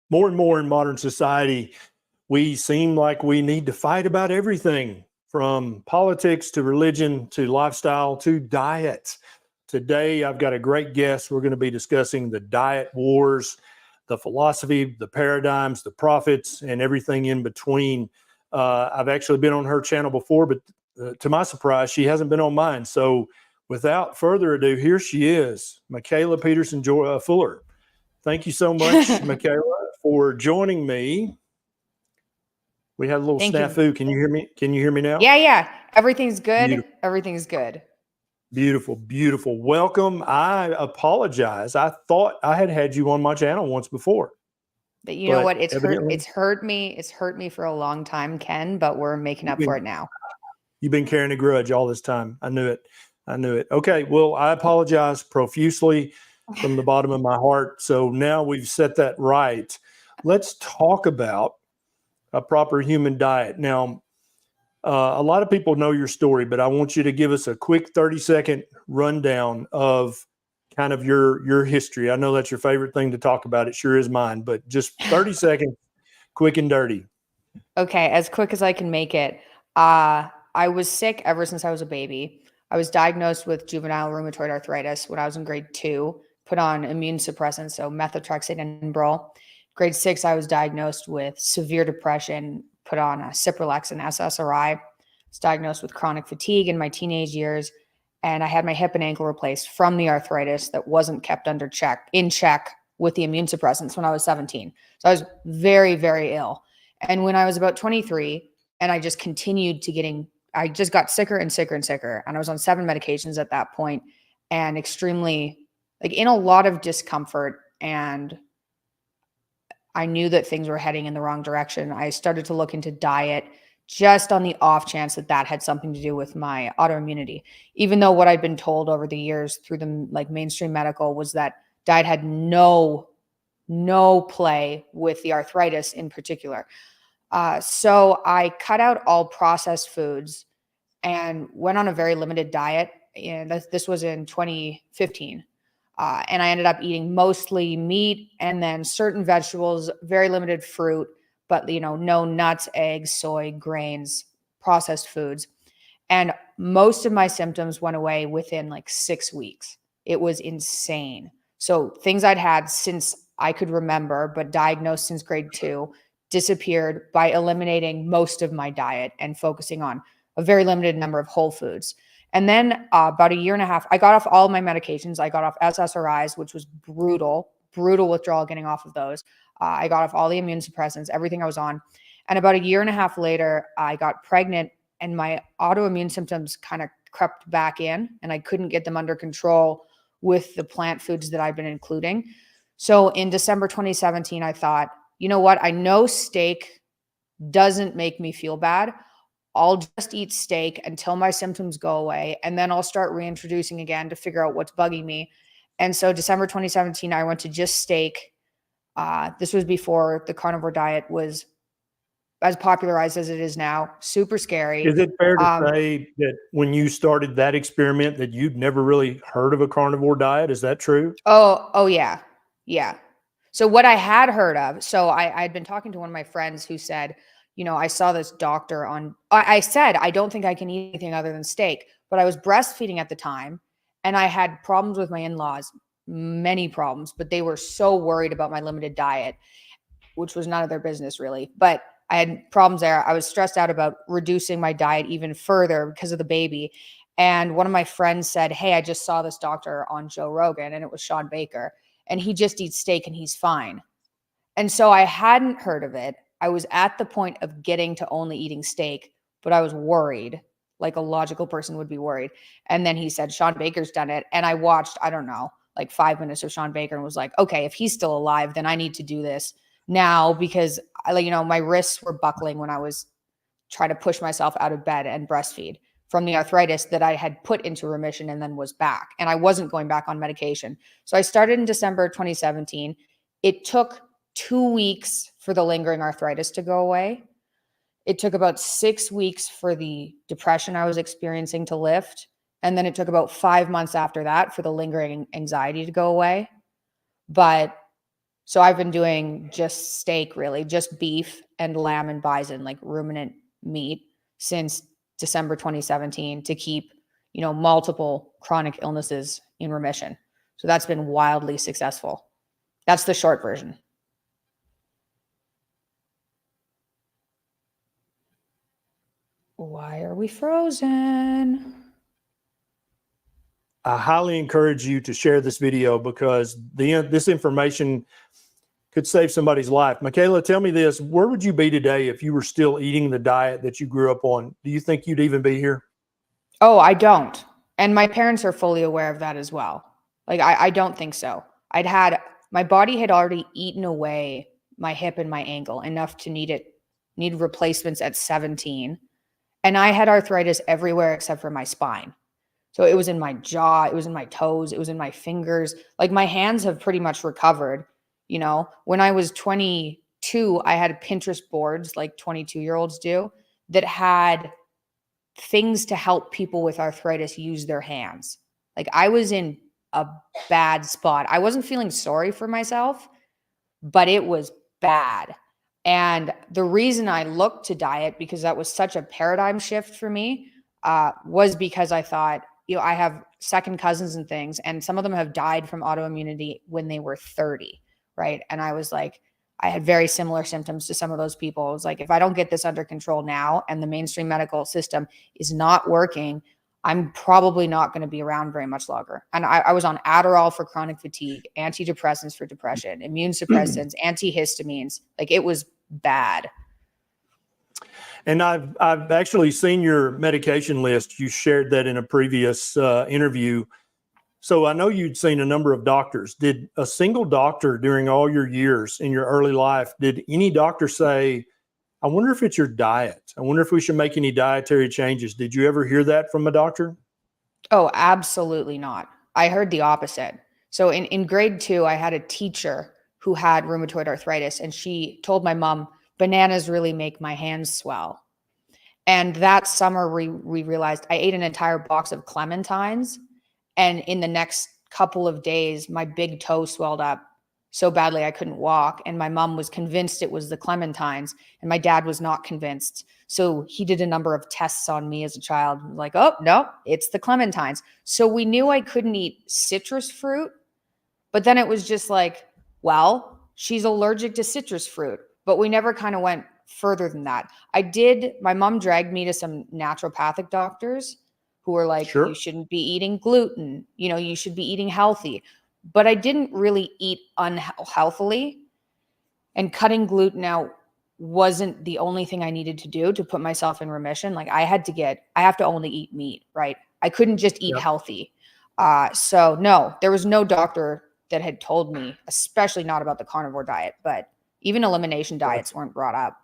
More and more in modern society, we seem like we need to fight about everything from politics to religion to lifestyle to diet. Today, I've got a great guest. We're going to be discussing the diet wars, the philosophy, the paradigms, the profits, and everything in between. I've actually been on her channel before, but to my surprise, she hasn't been on mine. So without further ado, here she is, Mikhaila Peterson Fuller. Thank you so much, Mikhaila, for joining me. We had a little snafu. Can you hear me? Can you hear me now? Yeah. Everything's good. Beautiful. Everything's good. Beautiful. Welcome. I apologize. I thought I had you on my channel once before. But you know what? It's hurt me. It's hurt me for a long time, Ken, but we're making up for it now. You've been carrying a grudge all this time. I knew it. Okay. Well, I apologize profusely from the bottom of my heart. So now we've set that right. Let's talk about a proper human diet. Now, a lot of people know your story, but I want you to give us a quick 30-second rundown of kind of your history. I know that's your favorite thing to talk about. It sure is mine, but just 30 seconds, quick and dirty. Okay, as quick as I can make it. I was sick ever since I was a baby. I was diagnosed with juvenile rheumatoid arthritis when I was in grade 2, put on immune suppressants, so methotrexate and Enbrel. Grade 6, I was diagnosed with severe depression, put on Cipralex and SSRI. I was diagnosed with chronic fatigue in my teenage years, and I had my hip and ankle replaced from the arthritis that wasn't kept in check with the immune suppressants when I was 17. So I was very, very ill. And when I was about 23, and I just continued to I just got sicker and sicker and sicker. And I was on 7 medications at that point and extremely, in a lot of discomfort. And I knew that things were heading in the wrong direction. I started to look into diet just on the off chance that had something to do with my autoimmunity, even though what I'd been told over the years through the mainstream medical was that diet had no play with the arthritis in particular. So I cut out all processed foods and went on a very limited diet. And this was in 2015. And I ended up eating mostly meat and then certain vegetables, very limited fruit, but no nuts, eggs, soy, grains, processed foods. And most of my symptoms went away within 6 weeks. It was insane. So things I'd had since I could remember, but diagnosed since grade 2, disappeared by eliminating most of my diet and focusing on a very limited number of whole foods. And then about a year and a half, I got off all of my medications. I got off SSRIs, which was brutal withdrawal getting off of those. I got off all the immune suppressants, everything I was on. And about a year and a half later, I got pregnant and my autoimmune symptoms kind of crept back in and I couldn't get them under control with the plant foods that I've been including. So in December 2017, I thought, you know what? I know steak doesn't make me feel bad. I'll just eat steak until my symptoms go away. And then I'll start reintroducing again to figure out what's bugging me. And so December 2017, I went to just steak. This was before the carnivore diet was as popularized as it is now. Super scary. Is it fair to say that when you started that experiment that you'd never really heard of a carnivore diet? Is that true? Oh yeah. Yeah. So what I had heard of, so I'd been talking to one of my friends who said, I saw this doctor I said, I don't think I can eat anything other than steak, but I was breastfeeding at the time and I had problems with my in-laws, many problems, but they were so worried about my limited diet, which was none of their business really. But I had problems there. I was stressed out about reducing my diet even further because of the baby. And one of my friends said, hey, I just saw this doctor on Joe Rogan and it was Sean Baker and he just eats steak and he's fine. And so I hadn't heard of it. I was at the point of getting to only eating steak, but I was worried, like a logical person would be worried. And then he said, Sean Baker's done it. And I watched, 5 minutes of Sean Baker and was like, okay, if he's still alive, then I need to do this now because my wrists were buckling when I was trying to push myself out of bed and breastfeed from the arthritis that I had put into remission and then was back. And I wasn't going back on medication. So I started in December 2017. It took 2 weeks for the lingering arthritis to go away. It took about 6 weeks for the depression I was experiencing to lift. And then it took about 5 months after that for the lingering anxiety to go away. But So I've been doing just steak, really, just beef and lamb and bison, like ruminant meat, since December 2017 to keep, multiple chronic illnesses in remission. So that's been wildly successful. That's the short version. Why are we frozen? I highly encourage you to share this video because this information could save somebody's life. Mikhaila, tell me this. Where would you be today if you were still eating the diet that you grew up on? Do you think you'd even be here? Oh, I don't. And my parents are fully aware of that as well. Like, I don't think so. My body had already eaten away my hip and my ankle enough to need replacements at 17. And I had arthritis everywhere except for my spine. So it was in my jaw, it was in my toes, it was in my fingers. Like, my hands have pretty much recovered. When I was 22, I had Pinterest boards like 22-year-olds do that had things to help people with arthritis use their hands. Like, I was in a bad spot. I wasn't feeling sorry for myself, but it was bad. And the reason I looked to diet, because that was such a paradigm shift for me, was because I thought, I have second cousins and things, and some of them have died from autoimmunity when they were 30, right? And I was like, I had very similar symptoms to some of those people. I was like, if I don't get this under control now and the mainstream medical system is not working, I'm probably not going to be around very much longer. And I was on Adderall for chronic fatigue, antidepressants for depression, immune suppressants, antihistamines. Like, it was bad. And I've actually seen your medication list. You shared that in a previous interview. So I know you'd seen a number of doctors. Did a single doctor during all your years in your early life, did any doctor say, I wonder if it's your diet? I wonder if we should make any dietary changes. Did you ever hear that from a doctor? Oh, absolutely not. I heard the opposite. So in grade 2, I had a teacher who had rheumatoid arthritis, and she told my mom, bananas really make my hands swell. And that summer, we realized I ate an entire box of clementines. And in the next couple of days, my big toe swelled up so badly I couldn't walk. And my mom was convinced it was the clementines, and my dad was not convinced. So he did a number of tests on me as a child. Like, oh, no, it's the clementines. So we knew I couldn't eat citrus fruit. But then it was just like, well, she's allergic to citrus fruit. But we never kind of went further than that. My mom dragged me to some naturopathic doctors who were like, Sure. You shouldn't be eating gluten. You should be eating healthy. But I didn't really eat unhealthily. And cutting gluten out wasn't the only thing I needed to do to put myself in remission. Like, I have to only eat meat, right? I couldn't just eat healthy. So no, there was no doctor that had told me, especially not about the carnivore diet, but even elimination diets weren't brought up.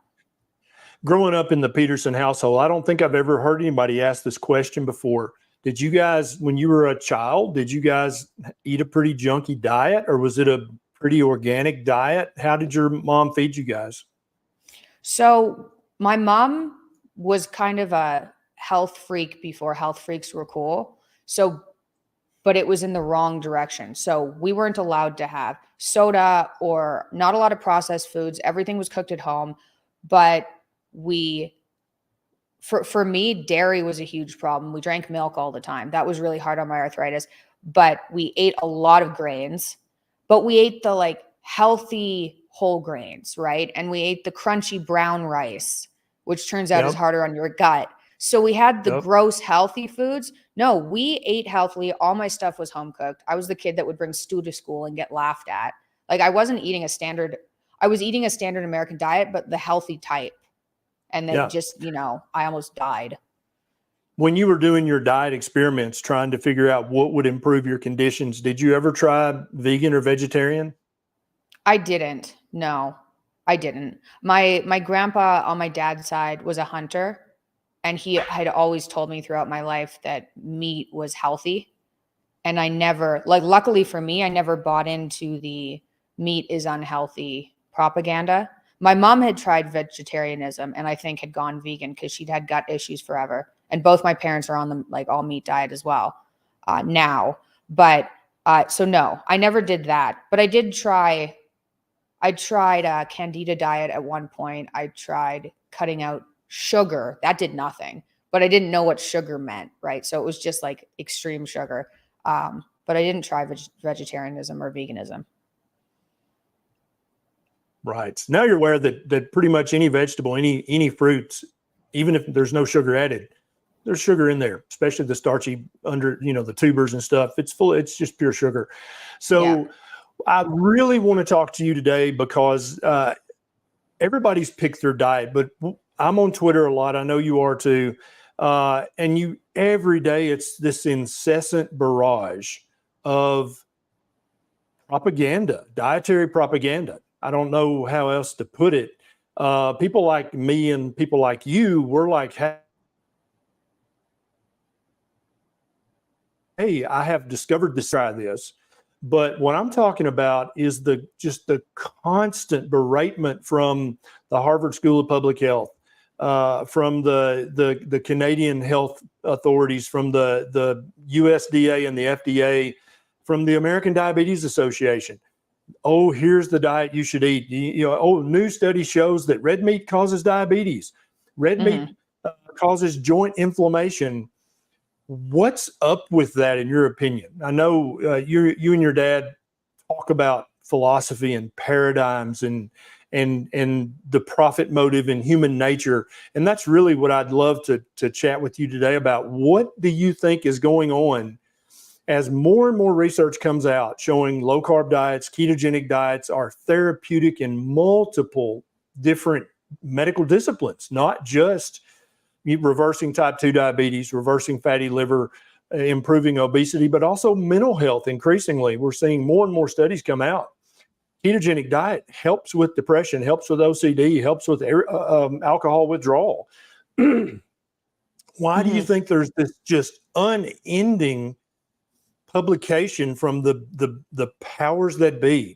Growing up in the Peterson household, I don't think I've ever heard anybody ask this question before. Did you guys, when you were a child, did you guys eat a pretty junky diet, or was it a pretty organic diet? How did your mom feed you guys? So my mom was kind of a health freak before health freaks were cool. But it was in the wrong direction. So we weren't allowed to have soda or not a lot of processed foods. Everything was cooked at home. But for me, dairy was a huge problem. We drank milk all the time. That was really hard on my arthritis. But we ate a lot of grains, but we ate the healthy whole grains, right? And we ate the crunchy brown rice, which turns out is harder on your gut. So we had the gross healthy foods. No, we ate healthily. All my stuff was home cooked. I was the kid that would bring stew to school and get laughed at. Like, I was eating a standard American diet, but the healthy type. And then I almost died. When you were doing your diet experiments, trying to figure out what would improve your conditions, did you ever try vegan or vegetarian? I didn't. No, I didn't. My grandpa on my dad's side was a hunter, and he had always told me throughout my life that meat was healthy. And I never, luckily for me, I never bought into the meat is unhealthy propaganda. My mom had tried vegetarianism and I think had gone vegan because she'd had gut issues forever. And both my parents are on the all meat diet as well now. But so no, I never did that. But I did try I tried a Candida diet at one point. I tried cutting out sugar. That did nothing, but I didn't know what sugar meant, right? So it was just like extreme sugar. But I didn't try vegetarianism or veganism. Right. Now you're aware that pretty much any vegetable, any fruits, even if there's no sugar added, there's sugar in there, especially the starchy the tubers and stuff. It's just pure sugar. So yeah. I really want to talk to you today because everybody's picked their diet, but I'm on Twitter a lot. I know you are too. And every day it's this incessant barrage of propaganda, dietary propaganda. I don't know how else to put it. People like me and people like you, we're like, hey, I have discovered this, try this. But what I'm talking about is the constant beratement from the Harvard School of Public Health, from the Canadian health authorities, from the USDA and the FDA, from the American Diabetes Association. Oh, here's the diet you should eat. New study shows that red meat causes diabetes. Red meat causes joint inflammation. What's up with that, in your opinion? I know you and your dad talk about philosophy and paradigms and the profit motive in human nature, and that's really what I'd love to chat with you today about. What do you think is going on as more and more research comes out showing low-carb diets, ketogenic diets are therapeutic in multiple different medical disciplines, not just reversing type 2 diabetes, reversing fatty liver, improving obesity, but also mental health. Increasingly, we're seeing more and more studies come out. Ketogenic diet helps with depression, helps with OCD, helps with alcohol withdrawal. Why do you think there's this just unending publication from the powers that be,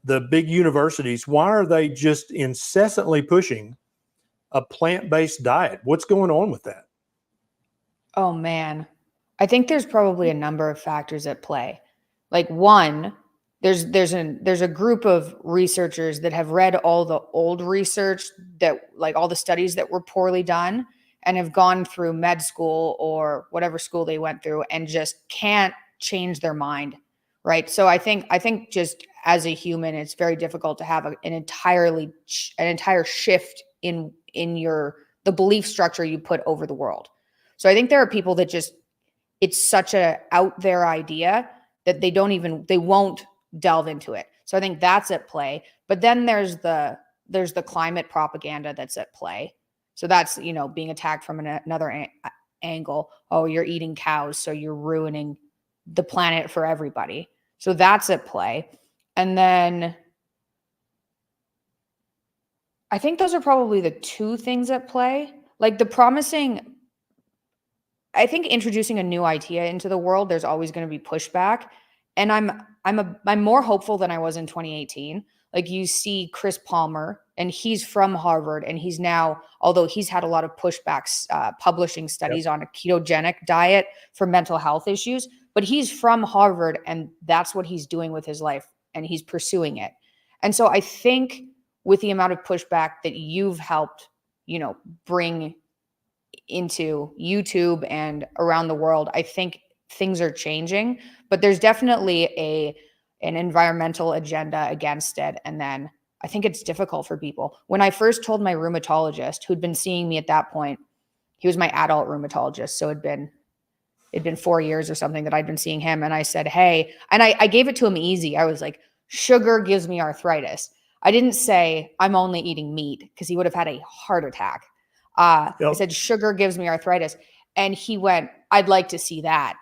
the big universities? Why are they just incessantly pushing a plant-based diet? What's going on with that? Oh man, I think there's probably a number of factors at play. Like one, there's a group of researchers that have read all the old research, that like all the studies that were poorly done, and have gone through med school or whatever school they went through and just can't change their mind, right? So I think just as a human, it's very difficult to have an entire shift in the belief structure you put over the world. So I think there are people that just, it's such a out there idea that they won't delve into it. So I think that's at play. But then there's the climate propaganda that's at play. So that's, being attacked from another angle. Oh, you're eating cows, so you're ruining the planet for everybody. So that's at play. And then I think those are probably the two things at play. Like I think introducing a new idea into the world, there's always going to be pushback. And I'm more hopeful than I was in 2018. Like you see Chris Palmer, and he's from Harvard, and he's now, although he's had a lot of pushbacks, publishing studies on a ketogenic diet for mental health issues, but he's from Harvard, and that's what he's doing with his life, and he's pursuing it. And so I think with the amount of pushback that you've helped, bring into YouTube and around the world, I think things are changing, but there's definitely an environmental agenda against it. And then I think it's difficult for people. When I first told my rheumatologist, who'd been seeing me at that point, he was my adult rheumatologist, so it'd been 4 years or something that I'd been seeing him. And I said, hey, and I gave it to him easy. I was like, sugar gives me arthritis. I didn't say I'm only eating meat, because he would have had a heart attack. I said, sugar gives me arthritis. And he went, I'd like to see that.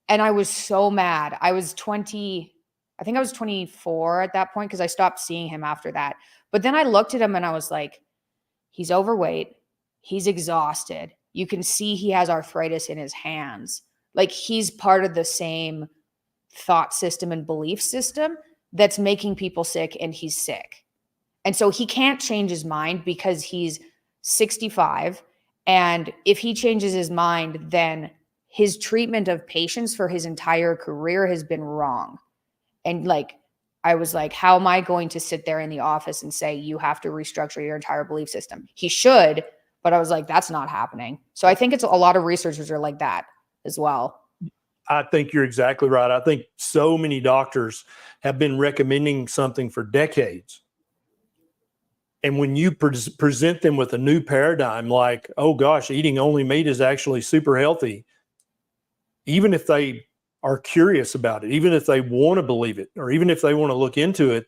And I was so mad. I was 24 at that point, because I stopped seeing him after that. But then I looked at him and I was like, he's overweight. He's exhausted. You can see he has arthritis in his hands. Like he's part of the same thought system and belief system that's making people sick, and he's sick. And so he can't change his mind because he's 65. And if he changes his mind, then his treatment of patients for his entire career has been wrong. And like I was like, how am I going to sit there in the office and say, you have to restructure your entire belief system? He should, but I was like, that's not happening. So I think it's a lot of researchers are like that as well. I think you're exactly right. I think so many doctors have been recommending something for decades. And when you present them with a new paradigm, like, oh gosh, eating only meat is actually super healthy, even if they are curious about it, even if they want to believe it, or even if they want to look into it,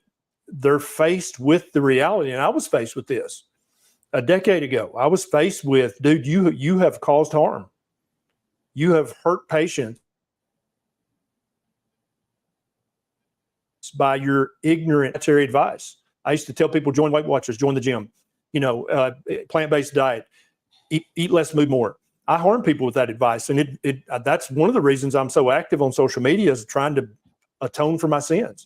they're faced with the reality. And I was faced with this a decade ago. I was faced with, dude, you have caused harm. You have hurt patients by your ignorant dietary advice. I used to tell people, join Weight Watchers, join the gym, plant-based diet, eat less, move more. I harm people with that advice. And that's one of the reasons I'm so active on social media, is trying to atone for my sins,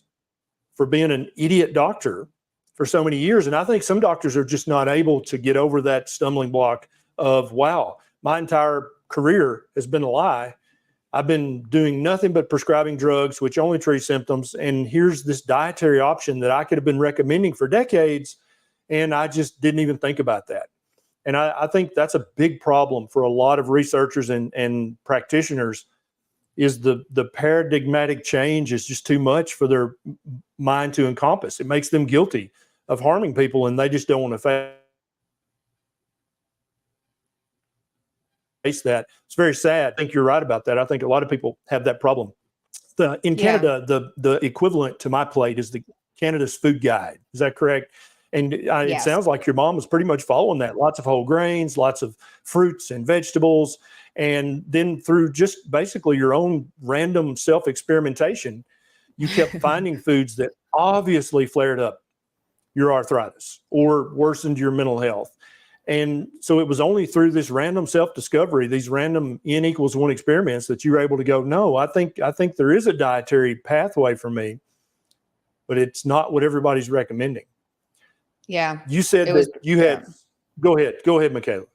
for being an idiot doctor for so many years. And I think some doctors are just not able to get over that stumbling block of, wow, my entire career has been a lie. I've been doing nothing but prescribing drugs, which only treat symptoms. And here's this dietary option that I could have been recommending for decades, and I just didn't even think about that. And I think that's a big problem for a lot of researchers and practitioners, is the paradigmatic change is just too much for their mind to encompass. It makes them guilty of harming people, and they just don't want to face that. It's very sad. I think you're right about that. I think a lot of people have that problem. In Canada, the equivalent to my plate is the Canada's Food Guide. Is that correct? And Yes. It sounds like your mom was pretty much following that. Lots of whole grains, lots of fruits and vegetables. And then through just basically your own random self-experimentation, you kept finding foods that obviously flared up your arthritis or worsened your mental health. And so it was only through this random self-discovery, these random N=1 experiments, that you were able to go, no, I think there is a dietary pathway for me, but it's not what everybody's recommending. Yeah. You said go ahead, Mikhaila.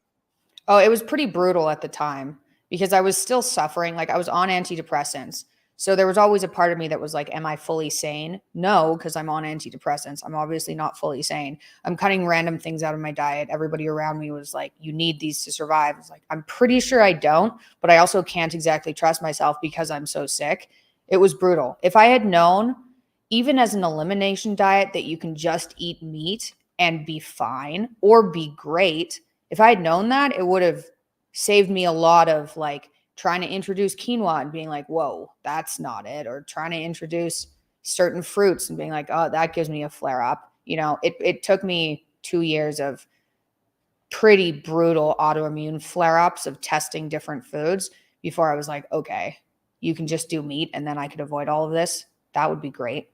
Oh, it was pretty brutal at the time because I was still suffering. Like, I was on antidepressants. So there was always a part of me that was like, am I fully sane? No, because I'm on antidepressants. I'm obviously not fully sane. I'm cutting random things out of my diet. Everybody around me was like, you need these to survive. I was like, I'm pretty sure I don't, but I also can't exactly trust myself because I'm so sick. It was brutal. If I had known, even as an elimination diet, that you can just eat meat and be fine or be great, if I had known that, it would have saved me a lot of like trying to introduce quinoa and being like, whoa, that's not it. Or trying to introduce certain fruits and being like, oh, that gives me a flare up. It took me 2 years of pretty brutal autoimmune flare ups of testing different foods before I was like, okay, you can just do meat and then I could avoid all of this. That would be great.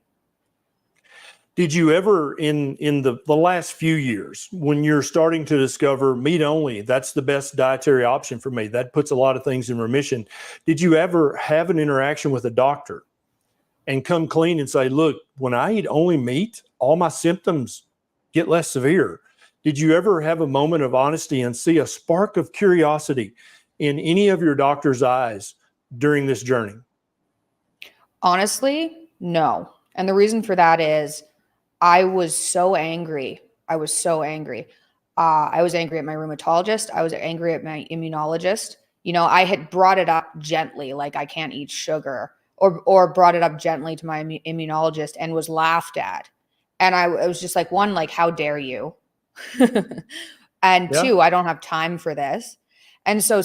Did you ever, in the last few years, when you're starting to discover meat only, that's the best dietary option for me, that puts a lot of things in remission, did you ever have an interaction with a doctor and come clean and say, look, when I eat only meat, all my symptoms get less severe? Did you ever have a moment of honesty and see a spark of curiosity in any of your doctor's eyes during this journey? Honestly, no. And the reason for that is I was so angry. I was angry at my rheumatologist. I was angry at my immunologist. I had brought it up gently, like I can't eat sugar, or brought it up gently to my immunologist and was laughed at. And I was just like, one, like, how dare you? And Yeah. two, I don't have time for this. And so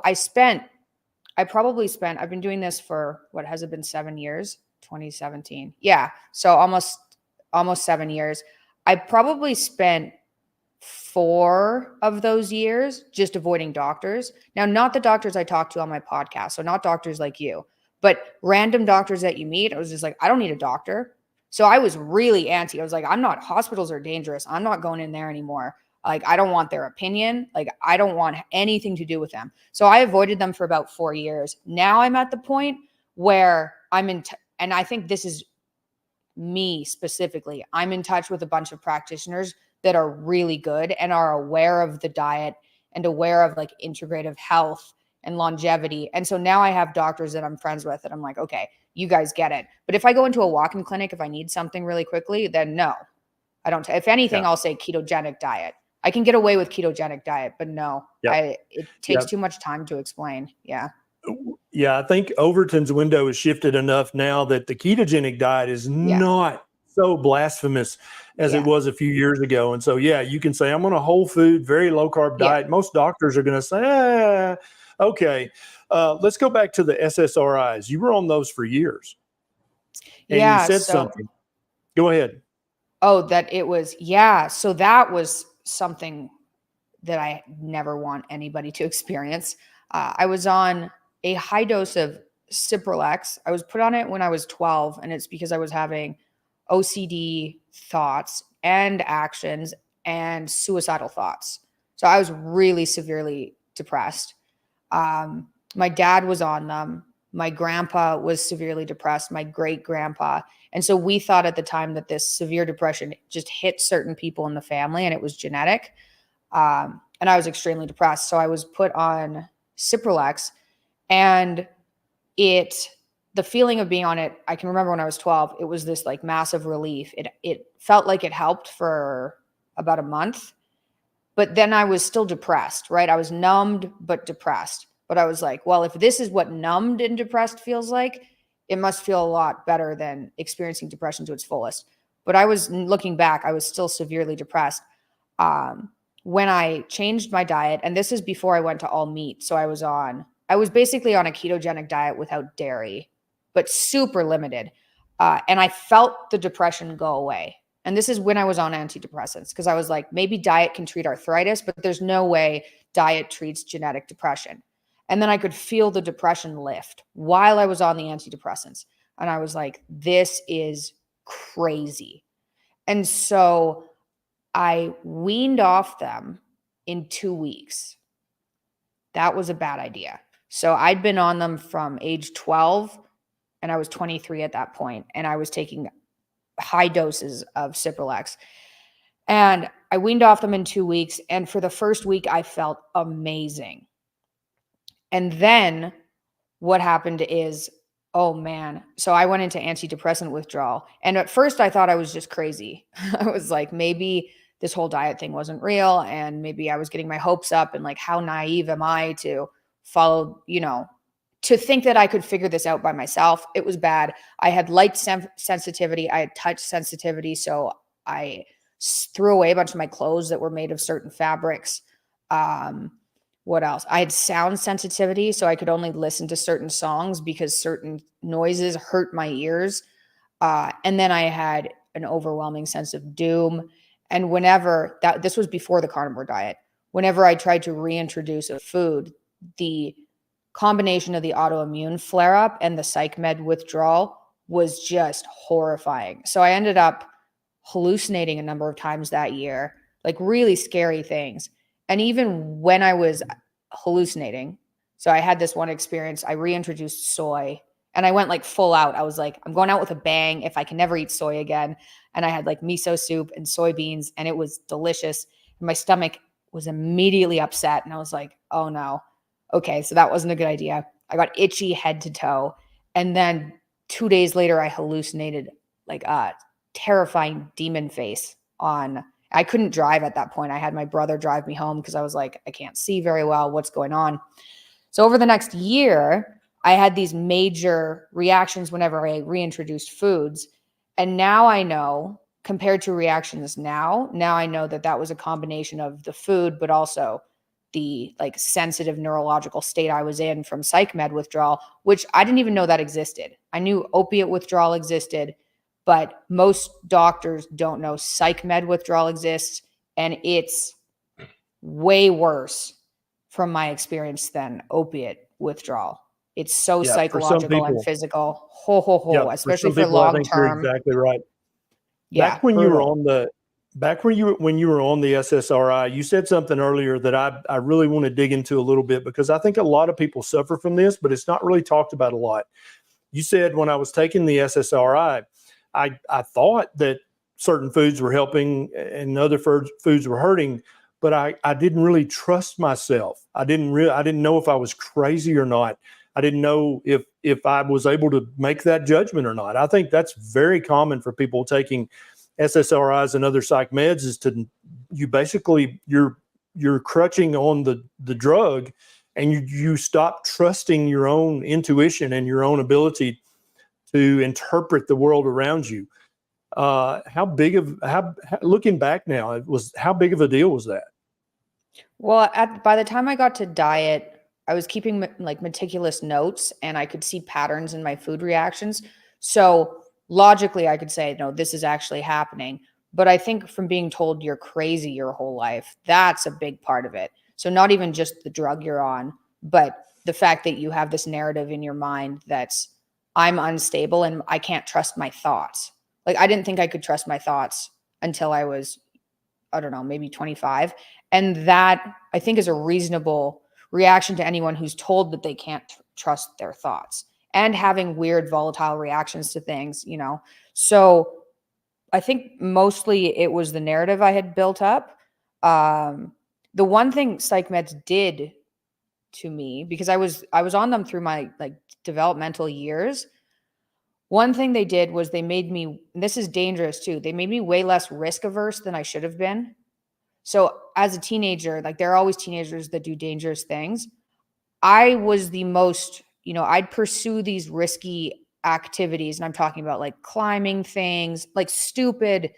I've been doing this for, what has it been, 7 years? 2017. Yeah. So almost 7 years. I probably spent 4 of those years just avoiding doctors. Now, not the doctors I talked to on my podcast, so not doctors like you, but random doctors that you meet. I was just like, I don't need a doctor. So I was really anti. I was like, hospitals are dangerous. I'm not going in there anymore. Like, I don't want their opinion. Like, I don't want anything to do with them. So I avoided them for about 4 years. Now I'm at the point where and I think this is me specifically. I'm in touch with a bunch of practitioners that are really good and are aware of the diet and aware of like integrative health and longevity. And so now I have doctors that I'm friends with, and I'm like, okay, you guys get it. But if I go into a walk-in clinic, if I need something really quickly, then no, I don't. If anything, I'll say ketogenic diet. I can get away with ketogenic diet, but no, it takes too much time to explain. Yeah. Yeah. I think Overton's window has shifted enough now that the ketogenic diet is not so blasphemous as it was a few years ago. And so, you can say, I'm on a whole food, very low carb diet. Most doctors are going to say, okay, let's go back to the SSRIs. You were on those for years. And you said something. Go ahead. Oh, that it was, so that was something that I never want anybody to experience. I was on a high dose of Cipralex. I was put on it when I was 12, and it's because I was having OCD thoughts and actions and suicidal thoughts. So I was really severely depressed. My dad was on them. My grandpa was severely depressed, my great grandpa. And so we thought at the time that this severe depression just hit certain people in the family and it was genetic. And I was extremely depressed. So I was put on Cipralex, and the feeling of being on it, I can remember when I was 12, it was this like massive relief. It felt like it helped for about a month, but then I was still depressed, right? I was numbed, but depressed. But I was like, well, if this is what numbed and depressed feels like, it must feel a lot better than experiencing depression to its fullest. But I was looking back, I was still severely depressed. When I changed my diet, and this is before I went to all meat. So I was basically on a ketogenic diet without dairy, but super limited. And I felt the depression go away. And this is when I was on antidepressants, because I was like, maybe diet can treat arthritis, but there's no way diet treats genetic depression. And then I could feel the depression lift while I was on the antidepressants. And I was like, this is crazy. And so I weaned off them in 2 weeks. That was a bad idea. So I'd been on them from age 12, and I was 23 at that point, and I was taking high doses of Cipralex. And I weaned off them in 2 weeks. And for the first week, I felt amazing. And then what happened is, oh man. So I went into antidepressant withdrawal. And at first I thought I was just crazy. I was like, maybe this whole diet thing wasn't real. And maybe I was getting my hopes up, and like, how naive am I to follow, to think that I could figure this out by myself. It was bad. I had light sensitivity. I had touch sensitivity. So I threw away a bunch of my clothes that were made of certain fabrics. What else? I had sound sensitivity, so I could only listen to certain songs because certain noises hurt my ears. And then I had an overwhelming sense of doom. And this was before the carnivore diet, whenever I tried to reintroduce a food, the combination of the autoimmune flare-up and the psych med withdrawal was just horrifying. So I ended up hallucinating a number of times that year, like really scary things. And even when I was hallucinating, so I had this one experience, I reintroduced soy, and I went like full out. I was like, I'm going out with a bang if I can never eat soy again. And I had like miso soup and soybeans, and it was delicious. And my stomach was immediately upset. And I was like, oh no. Okay, so that wasn't a good idea. I got itchy head to toe. And then 2 days later, I hallucinated like a terrifying demon face I couldn't drive at that point. I had my brother drive me home because I was like, I can't see very well. What's going on? So over the next year, I had these major reactions whenever I reintroduced foods. And now I know, compared to reactions now I know that was a combination of the food, but also the like sensitive neurological state I was in from psych med withdrawal, which I didn't even know that existed. I knew opiate withdrawal existed, but most doctors don't know psych med withdrawal exists, and it's way worse from my experience than opiate withdrawal. It's so psychological and physical, especially for long term. You're exactly right. Back when you were on the SSRI, you said something earlier that I really want to dig into a little bit, because I think a lot of people suffer from this, but it's not really talked about a lot. You said, when I was taking the SSRI, I thought that certain foods were helping and other foods were hurting, but I didn't really trust myself. I didn't know if I was crazy or not. I didn't know if I was able to make that judgment or not. I think that's very common for people taking SSRIs and other psych meds, is you're crutching on the drug, and you stop trusting your own intuition and your own ability to interpret the world around you. Looking back now, how big of a deal was that? Well, by the time I got to diet, I was keeping like meticulous notes, and I could see patterns in my food reactions. So logically, I could say, no, this is actually happening. But I think from being told you're crazy your whole life, that's a big part of it. So not even just the drug you're on, but the fact that you have this narrative in your mind that's, I'm unstable and I can't trust my thoughts. Like, I didn't think I could trust my thoughts until I was, I don't know, maybe 25. And that, I think, is a reasonable reaction to anyone who's told that they can't trust their thoughts and having weird volatile reactions to things, you know? So I think mostly it was the narrative I had built up. The one thing psych meds did to me, because I was on them through my like developmental years. One thing they did was they made me, and this is dangerous too, they made me way less risk averse than I should have been. So as a teenager, like there are always teenagers that do dangerous things. I was the most, I'd pursue these risky activities. And I'm talking about like climbing things, like stupid,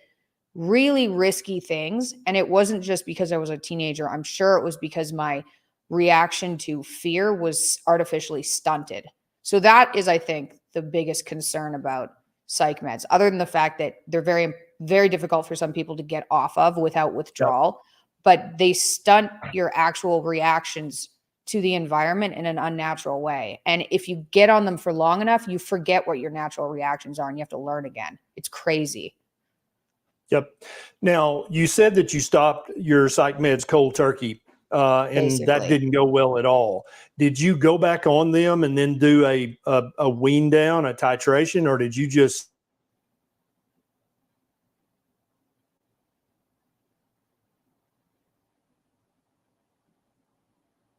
really risky things. And it wasn't just because I was a teenager. I'm sure it was because my reaction to fear was artificially stunted. So that is, I think, the biggest concern about psych meds, other than the fact that they're very, very difficult for some people to get off of without withdrawal, but they stunt your actual reactions to the environment in an unnatural way. And if you get on them for long enough, you forget what your natural reactions are and you have to learn again. It's crazy. Yep. Now, you said that you stopped your psych meds cold turkey, and Basically. that didn't go well at all. Did you go back on them and then do a wean down, a titration, or did you just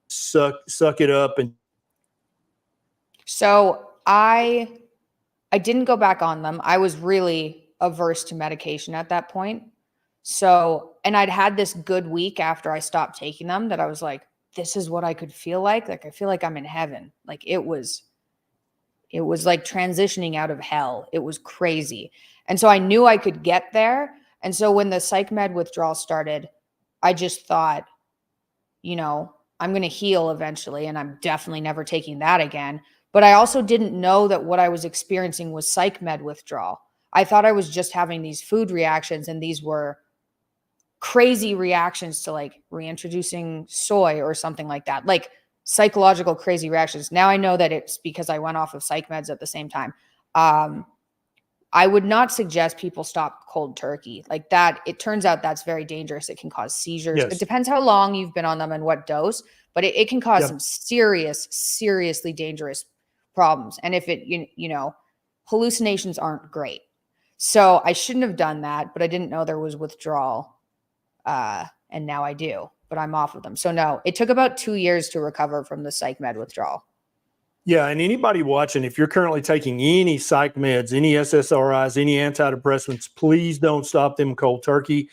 suck it up? And so I didn't go back on them. I was really averse to medication at that point. So, and I'd had this good week after I stopped taking them that I was like, this is what I could feel like. Like, I feel like I'm in heaven. Like it was like transitioning out of hell. It was crazy. And so I knew I could get there. And so when the psych med withdrawal started, I just thought, I'm going to heal eventually. And I'm definitely never taking that again. But I also didn't know that what I was experiencing was psych med withdrawal. I thought I was just having these food reactions, and these were crazy reactions to like reintroducing soy or something like that, like psychological crazy reactions. Now I know that it's because I went off of psych meds at the same time. I would not suggest people stop cold turkey like that. It turns out that's very dangerous. It can cause seizures. Yes. It depends how long you've been on them and what dose, but it can cause some seriously dangerous problems. And if it, hallucinations aren't great. So I shouldn't have done that, but I didn't know there was withdrawal. And now I do, but I'm off of them. So no, it took about 2 years to recover from the psych med withdrawal. Yeah. And anybody watching, if you're currently taking any psych meds, any SSRIs, any antidepressants, please don't stop them cold turkey.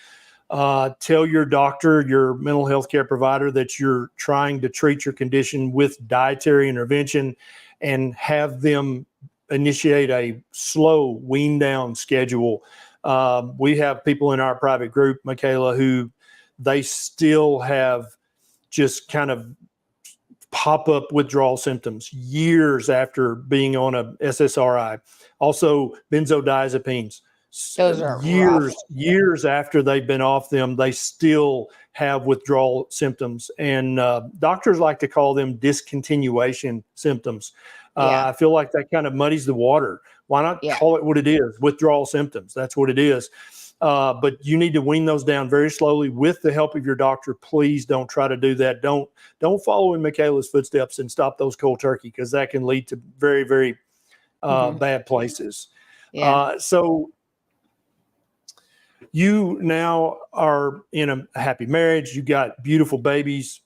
Tell your doctor, your mental health care provider, that you're trying to treat your condition with dietary intervention, and have them initiate a slow wean down schedule. We have people in our private group, Mikhaila, who they still have just kind of pop-up withdrawal symptoms years after being on a SSRI. Also, benzodiazepines. Those are rough. Years after they've been off them, they still have withdrawal symptoms. And doctors like to call them discontinuation symptoms. I feel like that kind of muddies the water. Why not call it what it is? Withdrawal symptoms. That's what it is. But you need to wean those down very slowly with the help of your doctor. Please don't try to do that. Don't follow in Mikhaila's footsteps and stop those cold turkey, because that can lead to very, very bad places. Yeah. So You now are in a happy marriage. You got beautiful babies,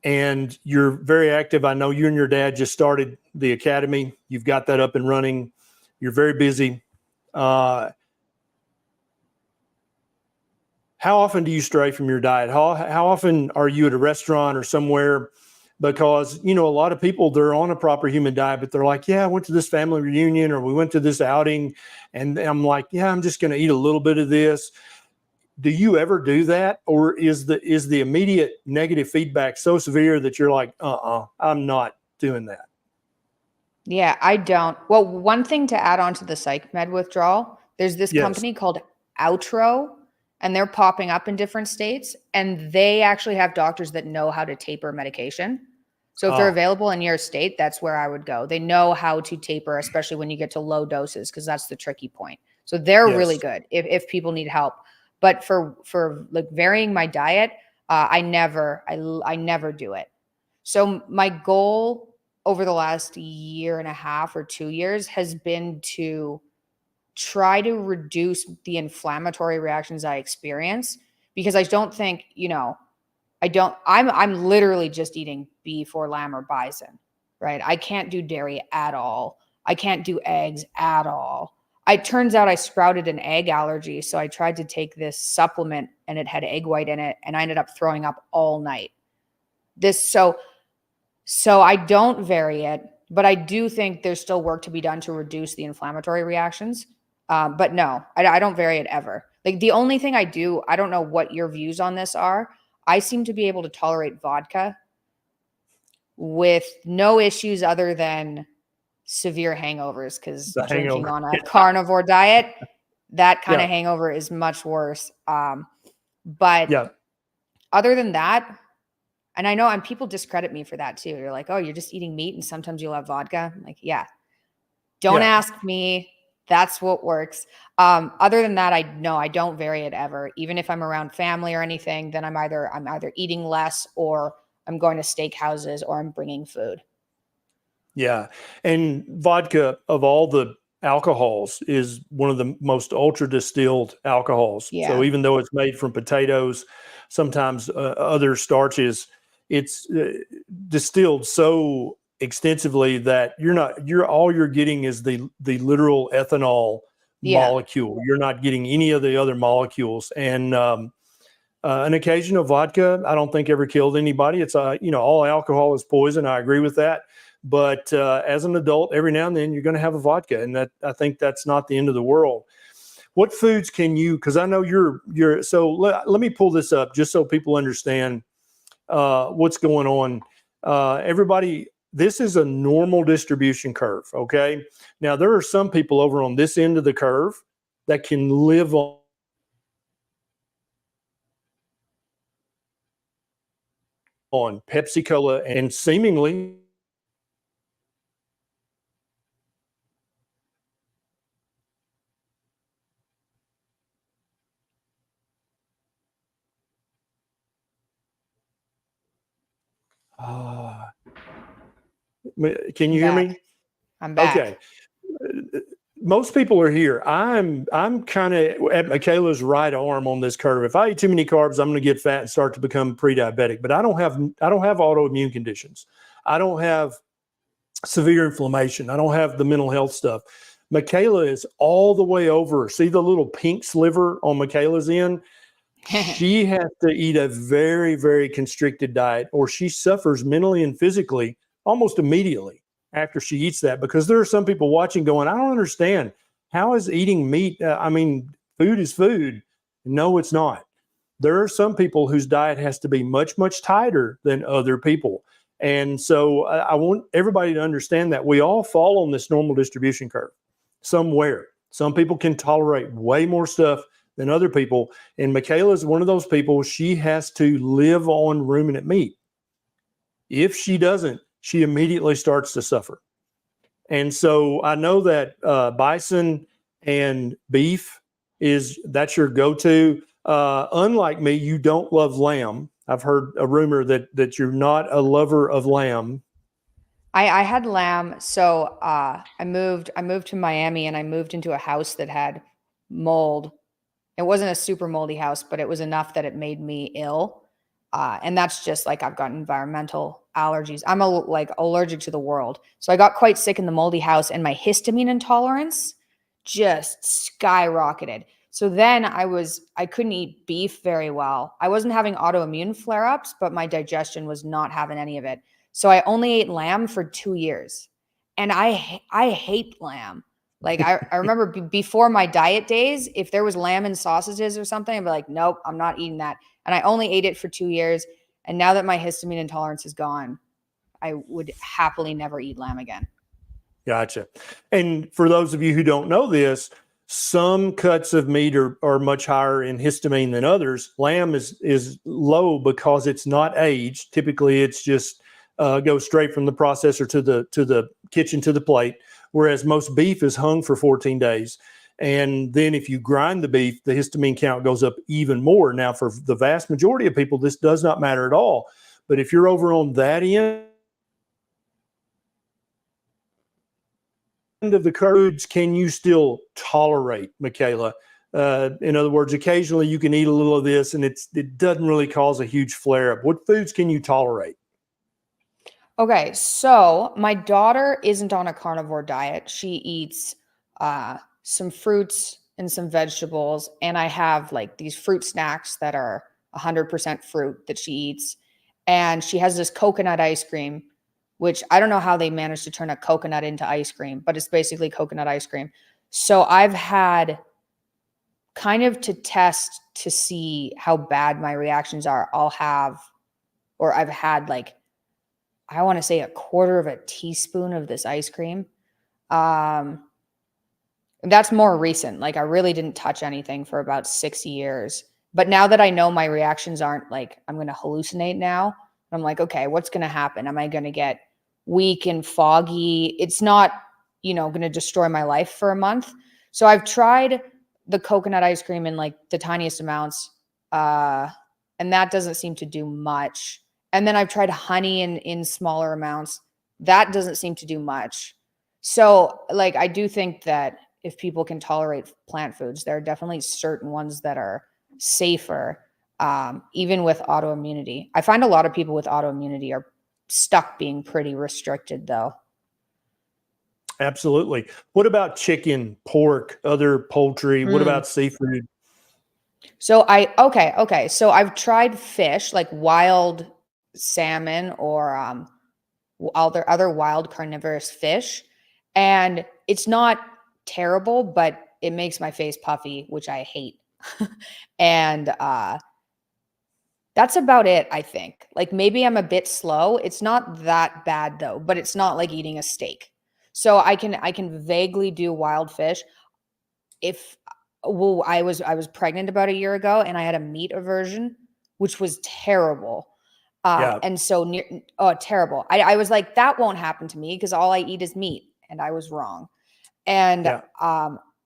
and you're very active. I know you and your dad just started the academy. You've got that up and running. You're very busy. How often do you stray from your diet? How often are you at a restaurant or somewhere? Because, a lot of people, they're on a proper human diet, but they're like, yeah, I went to this family reunion or we went to this outing. And I'm like, yeah, I'm just going to eat a little bit of this. Do you ever do that? Or is the immediate negative feedback so severe that you're like, I'm not doing that? Yeah, I don't. Well, one thing to add on to the psych med withdrawal, there's this Yes. company called Outro, and they're popping up in different states, and they actually have doctors that know how to taper medication. So if they're available in your state, that's where I would go. They know how to taper, especially when you get to low doses, because that's the tricky point. So they're really good if people need help. But for like varying my diet, I never do it. So my goal over the last year and a half or 2 years has been to try to reduce the inflammatory reactions I experience, because I don't think, I'm literally just eating beef or lamb or bison, right? I can't do dairy at all. I can't do eggs at all. It turns out I sprouted an egg allergy. So I tried to take this supplement and it had egg white in it, and I ended up throwing up all night. So I don't vary it, but I do think there's still work to be done to reduce the inflammatory reactions. But no, I don't vary it ever. Like the only thing I do, I don't know what your views on this are. I seem to be able to tolerate vodka with no issues other than severe hangovers, because drinking on a carnivore diet, that kind of hangover is much worse. But other than that, and I know, and people discredit me for that too. You're like, oh, you're just eating meat and sometimes you'll have vodka. I'm like, yeah, don't ask me. That's what works. Other than that, I don't vary it ever. Even if I'm around family or anything, then I'm either eating less, or I'm going to steakhouses, or I'm bringing food. Yeah. And vodka, of all the alcohols, is one of the most ultra distilled alcohols. Yeah. So even though it's made from potatoes, sometimes other starches, it's distilled so extensively that all you're getting is the literal ethanol molecule. You're not getting any of the other molecules. And an occasional vodka, I don't think ever killed anybody. It's all alcohol is poison. I agree with that. But as an adult, every now and then you're going to have a vodka, and that, I think that's not the end of the world. What foods can you? Because I know you're. So let me pull this up just so people understand what's going on. Everybody, this is a normal distribution curve. Okay. Now there are some people over on this end of the curve that can live on Pepsi Cola and seemingly can you hear me? I'm back. Okay. Most people are here. I'm kind of at Mikhaila's right arm on this curve. If I eat too many carbs, I'm going to get fat and start to become pre-diabetic. But I don't have autoimmune conditions. I don't have severe inflammation. I don't have the mental health stuff. Mikhaila is all the way over. See the little pink sliver on Mikhaila's end? She has to eat a very, very constricted diet, or she suffers mentally and physically almost immediately after she eats that, because there are some people watching going, I don't understand. How is eating meat? Food is food. No, it's not. There are some people whose diet has to be much, much tighter than other people. And so I want everybody to understand that we all fall on this normal distribution curve somewhere. Some people can tolerate way more stuff than other people. And Mikhaila is one of those people. She has to live on ruminant meat. If she doesn't, she immediately starts to suffer. And so I know that bison and beef that's your go-to. Unlike me, you don't love lamb. I've heard a rumor that you're not a lover of lamb. I had lamb. So I moved to Miami, and I moved into a house that had mold It wasn't a super moldy house, but it was enough that it made me ill. And that's just like I've got environmental allergies. I'm like allergic to the world. So I got quite sick in the moldy house, and my histamine intolerance just skyrocketed. So then I couldn't eat beef very well. I wasn't having autoimmune flare-ups, but my digestion was not having any of it. So I only ate lamb for 2 years. And I hate lamb. Like I remember before my diet days, if there was lamb and sausages or something, I'd be like, nope, I'm not eating that. And I only ate it for 2 years. And now that my histamine intolerance is gone, I would happily never eat lamb again. Gotcha. And for those of you who don't know this, some cuts of meat are much higher in histamine than others. Lamb is low because it's not aged. Typically, it's just goes straight from the processor to the kitchen to the plate, whereas most beef is hung for 14 days. And then if you grind the beef, the histamine count goes up even more. Now, for the vast majority of people, this does not matter at all. But if you're over on that end of the curve, can you still tolerate, Mikhaila? In other words, occasionally you can eat a little of this and it doesn't really cause a huge flare-up. What foods can you tolerate? Okay, so my daughter isn't on a carnivore diet. She eats some fruits and some vegetables, and I have like these fruit snacks that are 100% fruit that she eats. And she has this coconut ice cream, which I don't know how they managed to turn a coconut into ice cream, but it's basically coconut ice cream. So I've had kind of to test to see how bad my reactions are. I've had like, I want to say 1/4 of a teaspoon of this ice cream. That's more recent. Like I really didn't touch anything for about 6 years. But now that I know my reactions aren't like, I'm going to hallucinate now. I'm like, okay, what's going to happen? Am I going to get weak and foggy? It's not, going to destroy my life for a month. So I've tried the coconut ice cream in like the tiniest amounts. And that doesn't seem to do much. And then I've tried honey in smaller amounts. That doesn't seem to do much. So like, I do think that if people can tolerate plant foods, there are definitely certain ones that are safer, even with autoimmunity. I find a lot of people with autoimmunity are stuck being pretty restricted though. Absolutely. What about chicken, pork, other poultry? What about seafood? So okay. So I've tried fish, like wild salmon or other wild carnivorous fish, and it's not terrible, but it makes my face puffy, which I hate. And that's about it, I think. Like maybe I'm a bit slow. It's not that bad though, but it's not like eating a steak. So I can vaguely do wild fish. I was pregnant about a year ago and I had a meat aversion, which was terrible. And so terrible. I was like, that won't happen to me because all I eat is meat. And I was wrong. And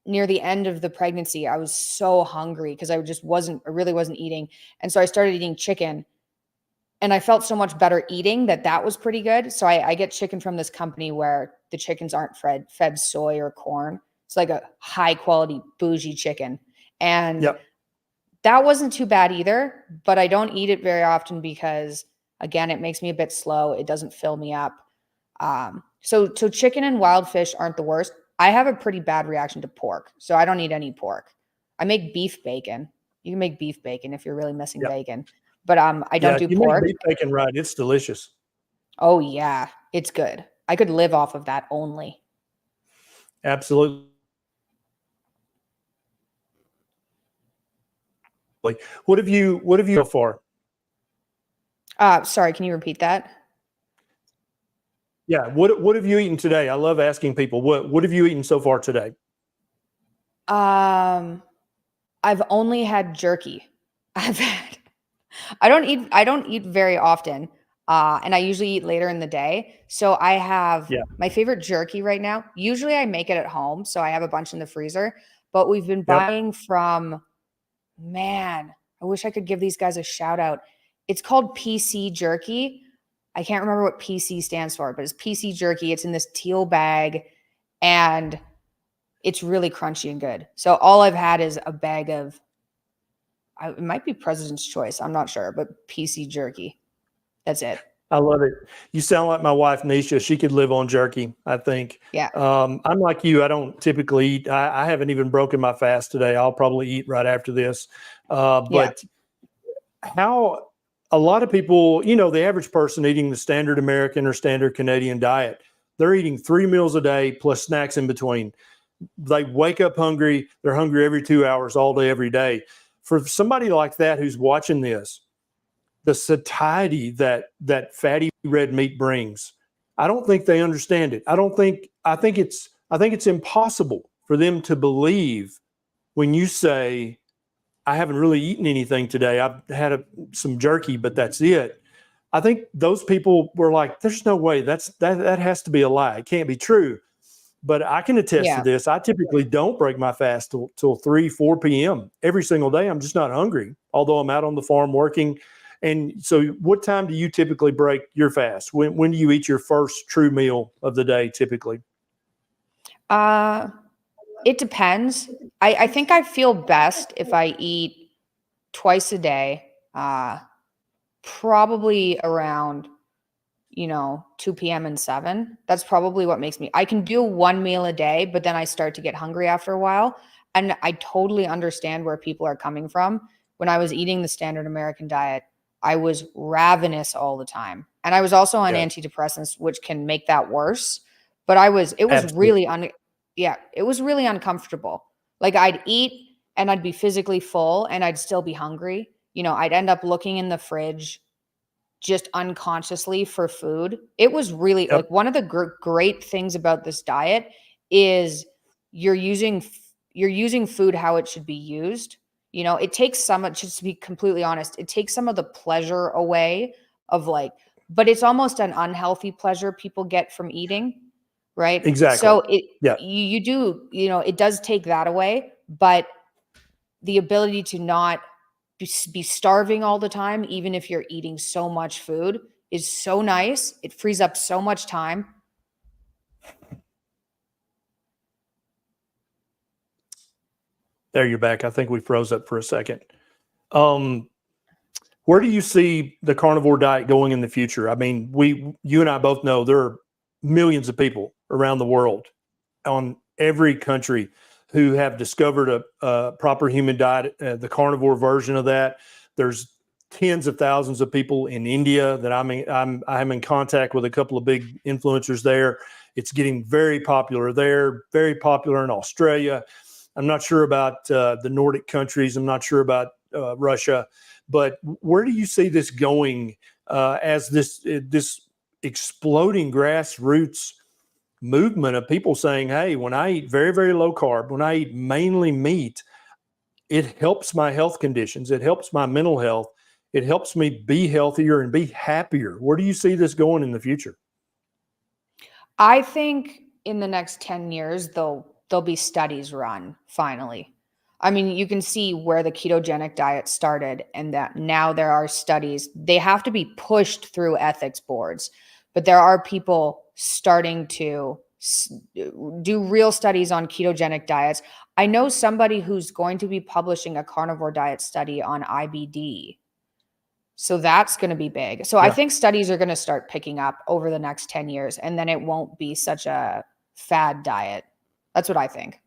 near the end of the pregnancy, I was so hungry because I really wasn't eating. And so I started eating chicken and I felt so much better eating that was pretty good. So I get chicken from this company where the chickens aren't fed soy or corn. It's like a high quality bougie chicken. And that wasn't too bad either, but I don't eat it very often because again, it makes me a bit slow. It doesn't fill me up. So chicken and wild fish aren't the worst. I have a pretty bad reaction to pork, so I don't eat any pork. I make beef bacon. You can make beef bacon if you're really missing bacon, but I don't do pork. Make beef bacon right. It's delicious. Oh yeah, it's good. I could live off of that only. Absolutely. What have you so far? Sorry, can you repeat that? Yeah. What have you eaten today? I love asking people what have you eaten so far today? I've only had jerky. I don't eat very often. And I usually eat later in the day. So I have my favorite jerky right now. Usually I make it at home. So I have a bunch in the freezer, but we've been buying from, man, I wish I could give these guys a shout out. It's called PC Jerky. I can't remember what PC stands for, but it's PC Jerky. It's in this teal bag and it's really crunchy and good. So all I've had is a bag of it might be President's Choice. I'm not sure, but PC Jerky. That's it. I love it. You sound like my wife, Neisha. She could live on jerky, I think. Yeah. I'm like you. I don't typically eat. I haven't even broken my fast today. I'll probably eat right after this. But how a lot of people, the average person eating the standard American or standard Canadian diet, they're eating 3 meals a day plus snacks in between. They wake up hungry. They're hungry every 2 hours, all day, every day. For somebody like that who's watching this, the satiety that fatty red meat brings, I don't think they understand it. I think it's impossible for them to believe when you say, I haven't really eaten anything today. I've had some jerky, but that's it. I think those people were like, there's no way that has to be a lie. It can't be true. But I can attest to this. I typically don't break my fast till 3, 4 p.m. every single day. I'm just not hungry, although I'm out on the farm working. And so what time do you typically break your fast? When do you eat your first true meal of the day typically? It depends. I think I feel best if I eat twice a day, probably around, 2 p.m. and 7. That's probably what makes me. I can do one meal a day, but then I start to get hungry after a while. And I totally understand where people are coming from. When I was eating the standard American diet, I was ravenous all the time. And I was also on antidepressants, which can make that worse. But it was really uncomfortable. Like I'd eat and I'd be physically full and I'd still be hungry. I'd end up looking in the fridge just unconsciously for food. It was really like one of the great things about this diet is you're using food how it should be used. It takes just to be completely honest, it takes some of the pleasure away of but it's almost an unhealthy pleasure people get from eating, right? Exactly. So you do, it does take that away, but the ability to not be starving all the time, even if you're eating so much food, is so nice. It frees up so much time. There, you're back. I think we froze up for a second. Where do you see the carnivore diet going in the future? I mean, you and I both know there are millions of people around the world on every country who have discovered a proper human diet, the carnivore version of that. There's tens of thousands of people in India that I'm in contact with a couple of big influencers there. It's getting very popular there, very popular in Australia. I'm not sure about the Nordic countries. I'm not sure about Russia. But where do you see this going as this exploding grassroots movement of people saying, hey, when I eat very, very low carb, when I eat mainly meat, it helps my health conditions. It helps my mental health. It helps me be healthier and be happier. Where do you see this going in the future? I think in the next 10 years, there'll be studies run finally. I mean, you can see where the ketogenic diet started and that now there are studies. They have to be pushed through ethics boards, but there are people starting to do real studies on ketogenic diets. I know somebody who's going to be publishing a carnivore diet study on IBD. So that's going to be big. So I think studies are going to start picking up over the next 10 years, and then it won't be such a fad diet. That's what I think.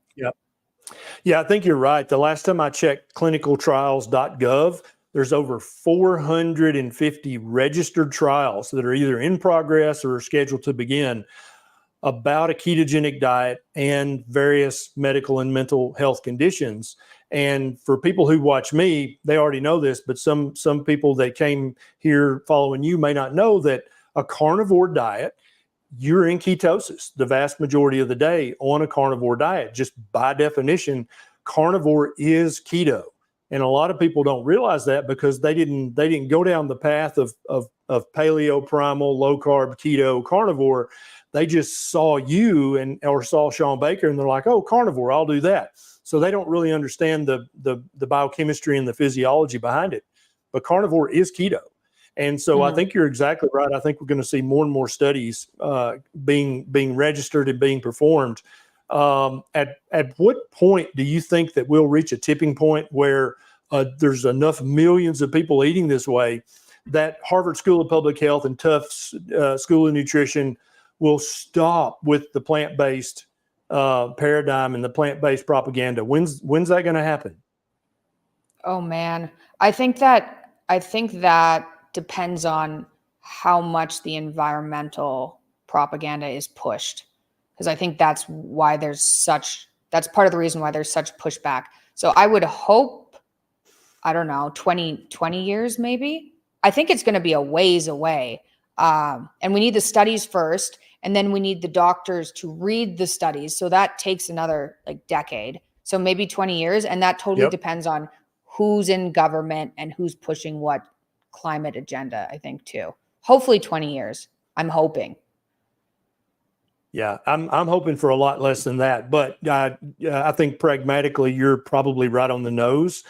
Yeah, I think you're right. The last time I checked clinicaltrials.gov, there's over 450 registered trials that are either in progress or are scheduled to begin about a ketogenic diet and various medical and mental health conditions. And for people who watch me, they already know this, but some people that came here following you may not know that a carnivore diet, you're in ketosis the vast majority of the day on a carnivore diet. Just by definition, carnivore is keto. And a lot of people don't realize that because they didn't go down the path of paleo, primal, low carb, keto, carnivore. They just saw you or saw Sean Baker and they're like, oh, carnivore, I'll do that. So they don't really understand the biochemistry and the physiology behind it. But carnivore is keto. And so I think you're exactly right. I think we're going to see more and more studies being registered and being performed. At what point do you think that we'll reach a tipping point where there's enough millions of people eating this way that Harvard School of Public Health and Tufts School of Nutrition will stop with the plant-based paradigm and the plant-based propaganda. When's that going to happen? Oh man, I think that depends on how much the environmental propaganda is pushed, because I think that's part of the reason why there's such pushback. So I would hope, I don't know, 20 years maybe. I think it's going to be a ways away. And we need the studies first, and then we need the doctors to read the studies. So that takes another decade. So maybe 20 years. And that totally depends on who's in government and who's pushing what climate agenda, I think too. Hopefully 20 years. I'm hoping. Yeah, I'm hoping for a lot less than that. But I think pragmatically, you're probably right on the nose.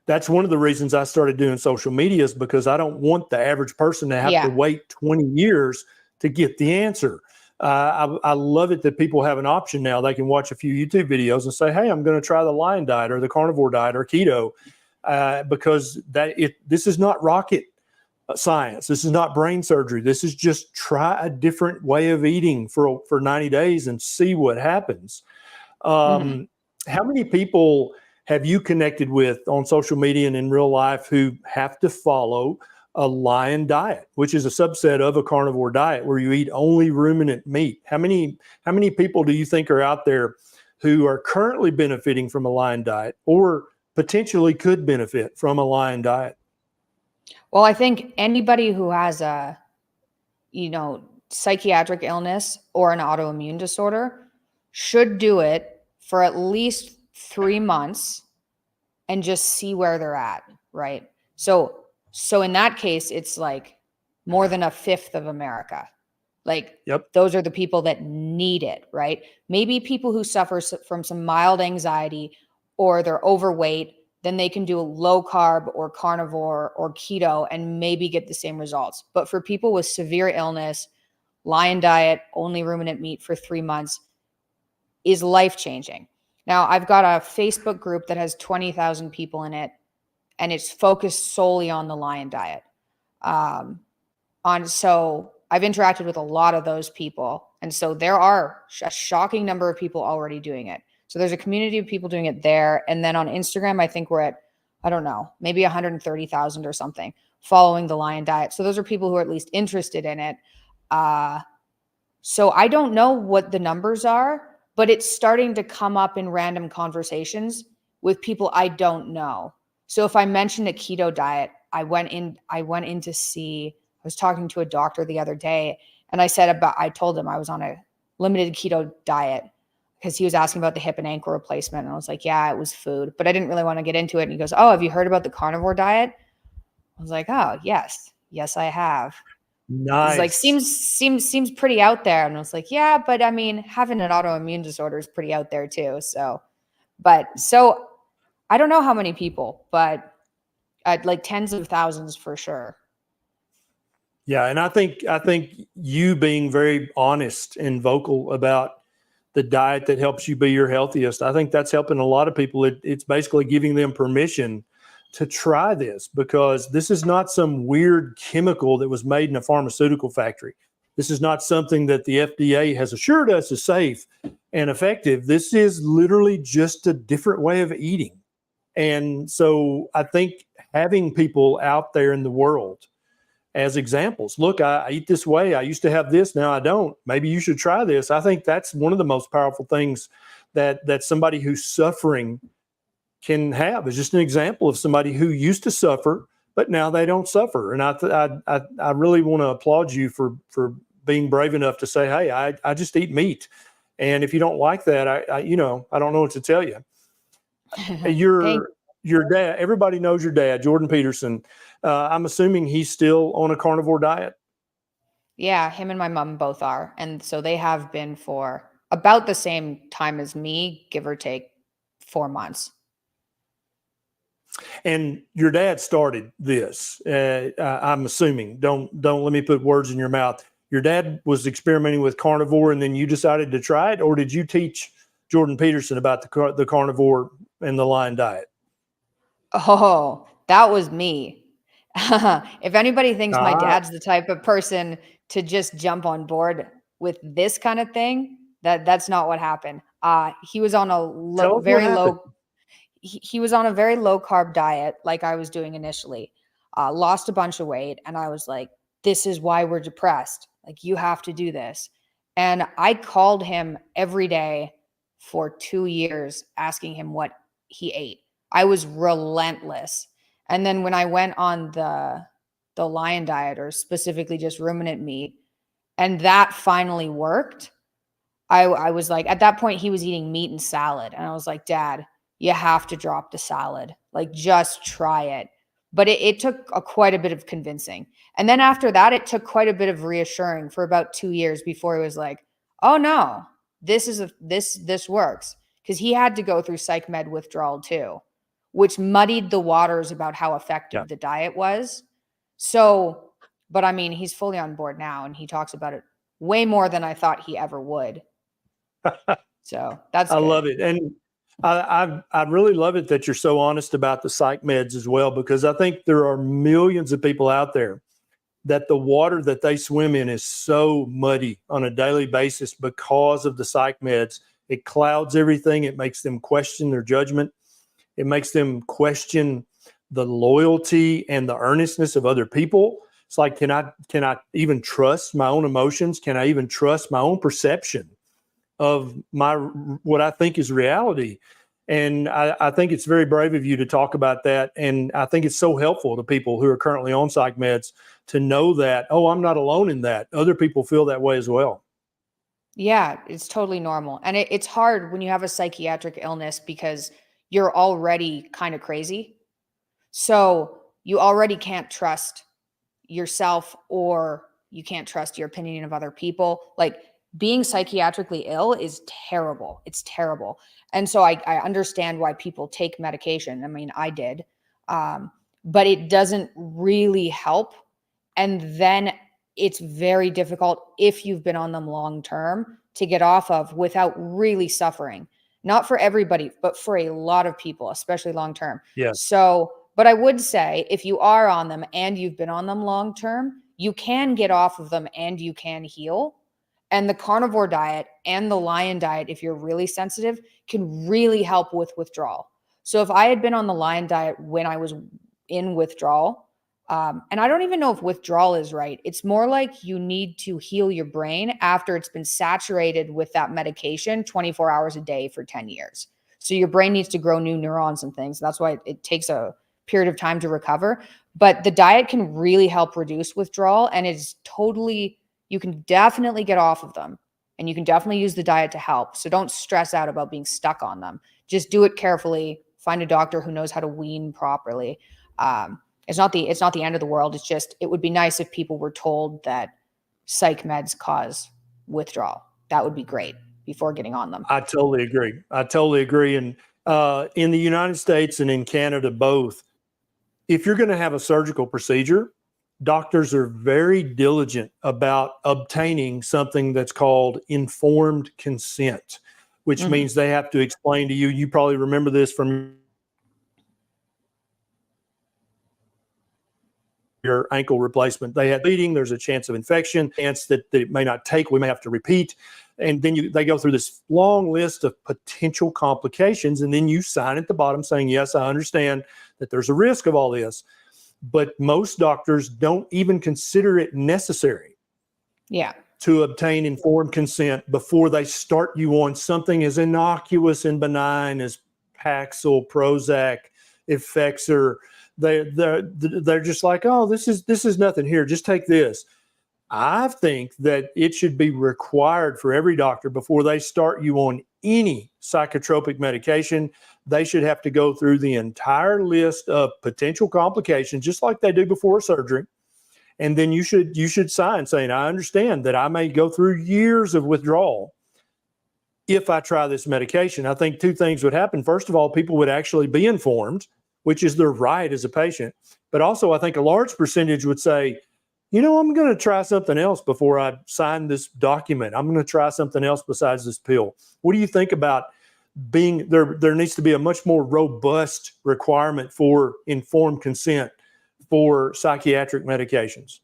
That's one of the reasons I started doing social media, is because I don't want the average person to have to wait 20 years to get the answer. I love it that people have an option now. They can watch a few YouTube videos and say, hey, I'm going to try the lion diet or the carnivore diet or keto, because this is not rocket science. This is not brain surgery. This is just try a different way of eating for 90 days and see what happens. How many people have you connected with on social media and in real life who have to follow a lion diet, which is a subset of a carnivore diet where you eat only ruminant meat? How many people do you think are out there who are currently benefiting from a lion diet or potentially could benefit from a lion diet? Well, I think anybody who has a, psychiatric illness or an autoimmune disorder should do it for at least 3 months and just see where they're at, right? So in that case, it's more than a fifth of America. Those are the people that need it, right? Maybe people who suffer from some mild anxiety or they're overweight, then they can do a low carb or carnivore or keto and maybe get the same results. But for people with severe illness, lion diet, only ruminant meat for 3 months is life-changing. Now, I've got a Facebook group that has 20,000 people in it, and it's focused solely on the lion diet. So I've interacted with a lot of those people. And so there are a shocking number of people already doing it. So there's a community of people doing it there. And then on Instagram, I think we're at, I don't know, maybe 130,000 or something following the lion diet. So those are people who are at least interested in it. So I don't know what the numbers are, but it's starting to come up in random conversations with people I don't know. So if I mentioned a keto diet, I went in to see, I was talking to a doctor the other day, and I told him I was on a limited keto diet because he was asking about the hip and ankle replacement. And I was like, yeah, it was food, but I didn't really want to get into it. And he goes, oh, have you heard about the carnivore diet? I was like, oh, yes, I have. Nice. He's seems pretty out there. And I was like, yeah, but I mean, having an autoimmune disorder is pretty out there too. So I don't know how many people, but tens of thousands for sure. Yeah. And I think you being very honest and vocal about the diet that helps you be your healthiest, I think that's helping a lot of people. It's basically giving them permission to try this, because this is not some weird chemical that was made in a pharmaceutical factory. This is not something that the FDA has assured us is safe and effective. This is literally just a different way of eating. And so I think having people out there in the world as examples, look, I eat this way. I used to have this. Now I don't. Maybe you should try this. I think that's one of the most powerful things that somebody who's suffering can have, is just an example of somebody who used to suffer, but now they don't suffer. And I really want to applaud you for being brave enough to say, hey, I just eat meat. And if you don't like that, I don't know what to tell you. Your dad, everybody knows your dad, Jordan Peterson. I'm assuming he's still on a carnivore diet. Yeah, him and my mom both are. And so they have been for about the same time as me, give or take 4 months. And your dad started this. I'm assuming. Don't let me put words in your mouth. Your dad was experimenting with carnivore, and then you decided to try it, or did you teach Jordan Peterson about the carnivore and the lion diet? Oh, that was me. If anybody thinks my Ah, dad's the type of person to just jump on board with this kind of thing, that's not what happened. He was on a tell us what very happened. low he was on a very low carb diet like I was doing initially. Lost a bunch of weight, and I was like, this is why we're depressed. Like, you have to do this. And I called him every day for 2 years asking him what he ate. I was relentless. And then when I went on the lion diet, or specifically just ruminant meat, and that finally worked, I was like, at that point, he was eating meat and salad. And I was like, Dad, you have to drop the salad. Like, just try it. But it took quite a bit of convincing. And then after that, it took quite a bit of reassuring for about 2 years before he was like, oh no, this works. Because he had to go through psych med withdrawal too, which muddied the waters about how Yeah. effective the diet was. So, but I mean, he's fully on board now, and he talks about it way more than I thought he ever would. So that's I good. love it. And I really love it that you're so honest about the psych meds as well, because I think there are millions of people out there that the water that they swim in is so muddy on a daily basis because of the psych meds. It clouds everything. It makes them question their judgment. It makes them question the loyalty and the earnestness of other people. It's like, can I even trust my own emotions? Can I even trust my own perception of what I think is reality? And I think it's very brave of you to talk about that. And I think it's so helpful to people who are currently on psych meds to know that, oh, I'm not alone in that. Other people feel that way as well. Yeah, it's totally normal. And it's hard when you have a psychiatric illness because you're already kind of crazy. So you already can't trust yourself, or you can't trust your opinion of other people. Like, being psychiatrically ill is terrible. It's terrible. And so I understand why people take medication. I mean, I did. But it doesn't really help. And then it's very difficult if you've been on them long term to get off of without really suffering. Not for everybody, but for a lot of people, especially long term. Yeah. So, but I would say if you are on them and you've been on them long term, you can get off of them and you can heal. And the carnivore diet and the lion diet, if you're really sensitive, can really help with withdrawal. So if I had been on the lion diet when I was in withdrawal, and I don't even know if withdrawal is right. It's more like you need to heal your brain after it's been saturated with that medication 24 hours a day for 10 years. So your brain needs to grow new neurons and things. That's why it takes a period of time to recover. But the diet can really help reduce withdrawal, and it's totally, you can definitely get off of them, and you can definitely use the diet to help. So don't stress out about being stuck on them. Just do it carefully. Find a doctor who knows how to wean properly. It's not the end of the world. It's just, it would be nice if people were told that psych meds cause withdrawal. That would be great before getting on them. I totally agree. And in the United States and in Canada, both, if you're going to have a surgical procedure, doctors are very diligent about obtaining something that's called informed consent, which means they have to explain to you. You probably remember this from your ankle replacement. They had bleeding. There's a chance of infection, chance that it may not take. We may have to repeat. And then they go through this long list of potential complications. And then you sign at the bottom saying, yes, I understand that there's a risk of all this. But most doctors don't even consider it necessary to obtain informed consent before they start you on something as innocuous and benign as Paxil, Prozac, Effexor. They're just like, oh, this is nothing. Here, just take this. I think that it should be required for every doctor before they start you on any psychotropic medication. They should have to go through the entire list of potential complications, just like they do before surgery. And then you should sign saying, I understand that I may go through years of withdrawal if I try this medication. I think two things would happen. First of all, people would actually be informed, which is their right as a patient. But also, I think a large percentage would say, you know, I'm going to try something else before I sign this document. I'm going to try something else besides this pill. What do you think about there needs to be a much more robust requirement for informed consent for psychiatric medications.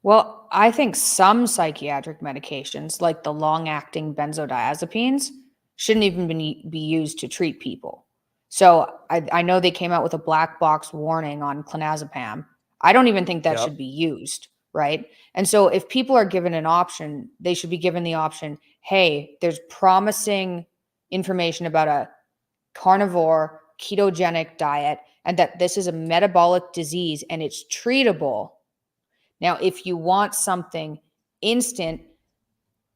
Well, I think some psychiatric medications, like the long-acting benzodiazepines, shouldn't even be used to treat people. So I know they came out with a black box warning on clonazepam. I don't even think that should be used, right? And so if people are given an option, they should be given the option, hey, there's promising information about a carnivore ketogenic diet and that this is a metabolic disease and it's treatable. Now, if you want something instant,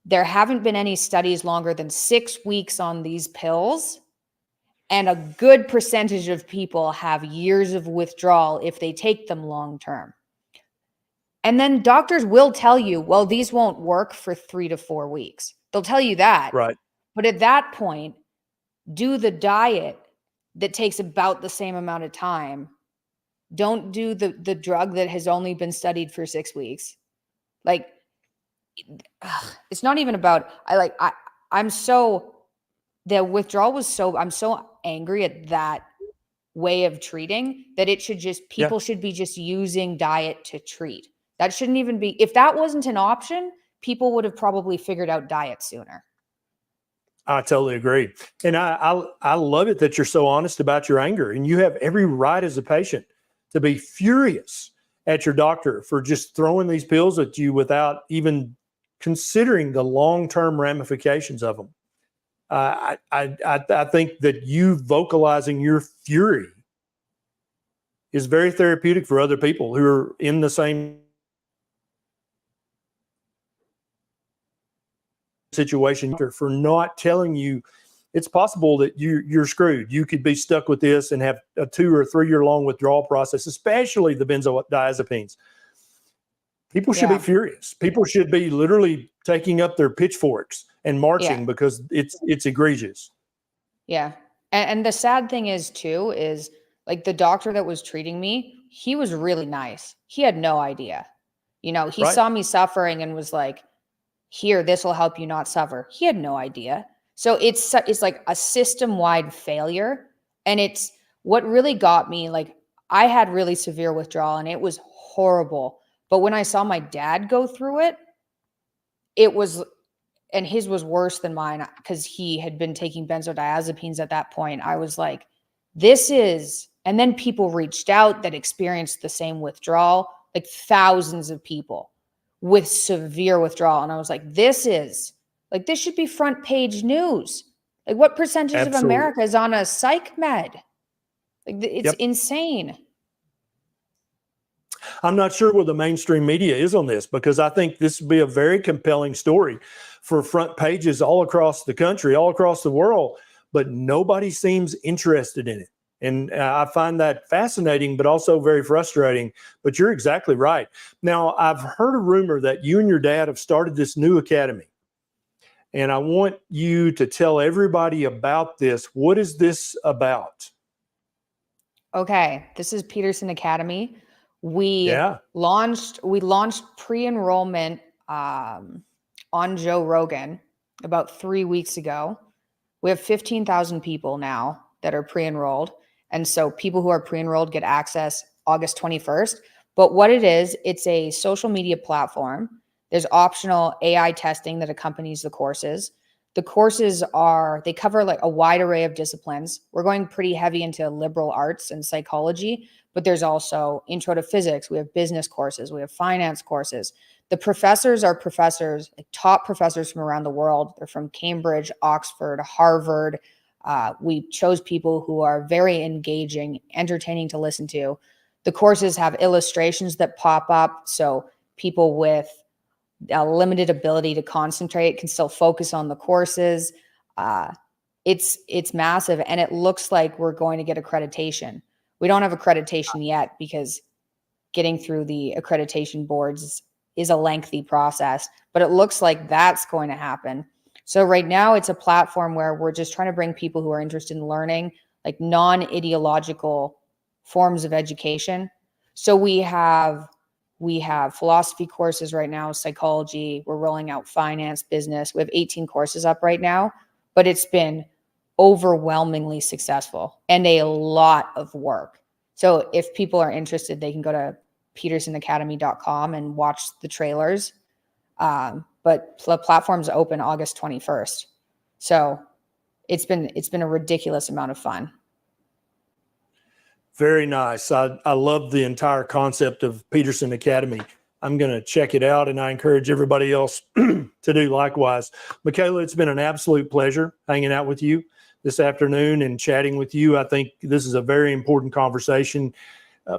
there haven't been any studies longer than 6 weeks on these pills. And a good percentage of people have years of withdrawal if they take them long term. And then doctors will tell you, well, these won't work for 3 to 4 weeks. They'll tell you that. Right. But at that point, do the diet that takes about the same amount of time. Don't do the drug that has only been studied for 6 weeks. Like, it's not even about, I'm so, the withdrawal was so, I'm so angry at that way of treating that it should just, people should be just using diet to treat. That shouldn't even be, if that wasn't an option, people would have probably figured out diet sooner. I totally agree. And I love it that you're so honest about your anger, and you have every right as a patient to be furious at your doctor for just throwing these pills at you without even considering the long-term ramifications of them. I think that you vocalizing your fury is very therapeutic for other people who are in the same situation, for not telling you it's possible that you're screwed. You could be stuck with this and have a 2 or 3 year long withdrawal process, especially the benzodiazepines. People should be furious. People should be literally taking up their pitchforks and marching because it's egregious. Yeah. And the sad thing is too, is like the doctor that was treating me, he was really nice. He had no idea. You know, he saw me suffering and was like, here, this will help you not suffer. He had no idea. So it's like a system-wide failure. And it's what really got me, like I had really severe withdrawal and it was horrible. But when I saw my dad go through it, it was, and his was worse than mine because he had been taking benzodiazepines at that point. I was like, this is, and then people reached out that experienced the same withdrawal, like thousands of people with severe withdrawal. And I was like, this should be front page news. Like what percentage of America is on a psych med? Like it's insane. I'm not sure where the mainstream media is on this, because I think this would be a very compelling story for front pages all across the country, all across the world, but nobody seems interested in it. And I find that fascinating, but also very frustrating. But you're exactly right. Now, I've heard a rumor that you and your dad have started this new academy. And I want you to tell everybody about this. What is this about? Okay, this is Peterson Academy. We launched pre-enrollment on Joe Rogan about 3 weeks ago. We have 15,000 people now that are pre-enrolled. And so people who are pre-enrolled get access August 21st. But what it is, it's a social media platform. There's optional AI testing that accompanies the courses. The courses they cover like a wide array of disciplines. We're going pretty heavy into liberal arts and psychology, but there's also intro to physics. We have business courses. We have finance courses. The professors are professors, like top professors from around the world. They're from Cambridge, Oxford, Harvard. We chose people who are very engaging, entertaining to listen to. The courses have illustrations that pop up, so people with a limited ability to concentrate can still focus on the courses. It's massive, and it looks like we're going to get accreditation. We don't have accreditation yet because getting through the accreditation boards is a lengthy process, but it looks like that's going to happen. So right now it's a platform where we're just trying to bring people who are interested in learning like non-ideological forms of education. So we have philosophy courses right now, psychology, we're rolling out finance, business. We have 18 courses up right now, but it's been overwhelmingly successful and a lot of work. So if people are interested, they can go to petersonacademy.com and watch the trailers. But the platform's open August 21st. So it's been a ridiculous amount of fun. Very nice. I love the entire concept of Peterson Academy. I'm going to check it out, and I encourage everybody else to do likewise. Mikhaila, it's been an absolute pleasure hanging out with you this afternoon and chatting with you. I think this is a very important conversation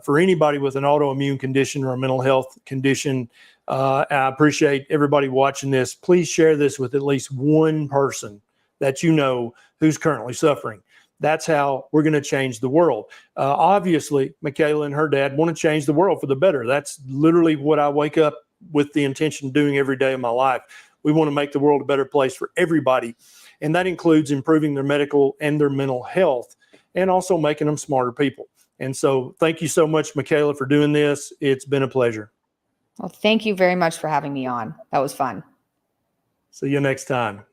for anybody with an autoimmune condition or a mental health condition. I appreciate everybody watching this. Please share this with at least one person that you know who's currently suffering. That's how we're going to change the world. Obviously, Mikhaila and her dad want to change the world for the better. That's literally what I wake up with the intention of doing every day of my life. We want to make the world a better place for everybody. And that includes improving their medical and their mental health and also making them smarter people. And so thank you so much, Mikhaila, for doing this. It's been a pleasure. Well, thank you very much for having me on. That was fun. See you next time.